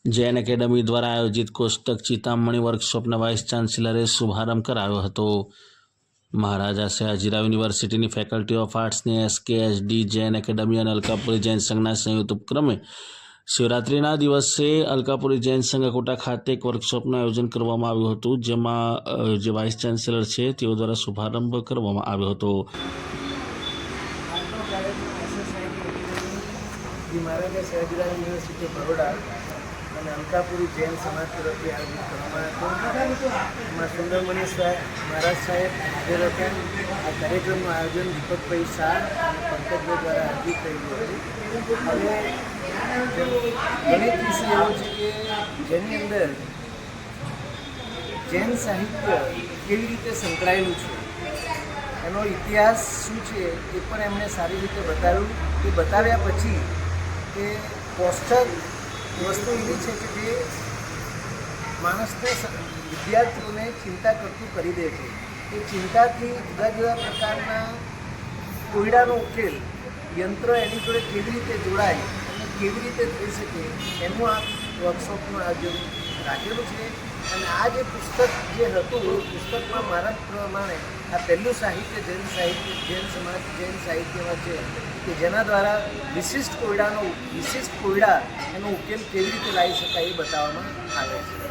Jain academy દ્વારા આયોજિત કોષ્ટક ચિંતામણી વર્કશોપના વાઇસ ચાન્સેલરે શુભારંભ કરાવ્યો હતો। મહારાજા સયાજીરાવ યુનિવર્સિટીની ફેકલ્ટી ઓફ આર્ટ્સની SKSD જૈન એકેડમી અને અલકાપુરી જૈન સંઘના સંયુક્ત ઉપક્રમે શિવરાત્રિના દિવસે અલકાપુરી જૈન સંઘ અકોટા ખાતે એક વર્કશોપનું આયોજન કરવામાં આવ્યું હતું, જેમાં જે વાઇસ ચાન્સેલર છે તેઓ દ્વારા શુભારંભ કરવામાં આવ્યો હતો। મહારાજા સયાજીરાવ યુનિવર્સિટી બરોડા અને અલકાપુરી જૈન સમાજ તરફથી આયોજિત કરવામાં હતું। એમાં સુંદરમણી મહારાજ સાહેબ હાજર હતા। આ કાર્યક્રમનું આયોજન દીપકભાઈ શાહ અને પંકજભાઈ દ્વારા હાજર થયેલું હતું। હવે ગણિત વિષય એવો છે કે જેની અંદર જૈન સાહિત્ય કેવી રીતે સંકળાયેલું છે, એનો ઇતિહાસ શું છે એ પણ એમણે સારી રીતે બતાવ્યું। એ બતાવ્યા પછી કે કોષ્ટક વસ્તુ એવી છે કે જે માણસને વિદ્યાર્થીઓને ચિંતા કરતું કરી દે છે। એ ચિંતાથી જુદા જુદા પ્રકારના કોયડાનો ઉકેલ યંત્ર એની જોડે કેવી રીતે જોડાય અને કેવી રીતે થઈ શકે એનું આ વર્કશોપનું આયોજન રાખેલું છે। અને આ જે પુસ્તક જે હતું એ પુસ્તકમાં મારા પ્રમાણે આ પહેલું સાહિત્ય જૈન સમાજ જૈન સાહિત્યમાં છે કે જેના દ્વારા વિશિષ્ટ કોયડા એનો ઉકેલ કેવી રીતે લાવી શકાય એ બતાવવામાં આવે છે।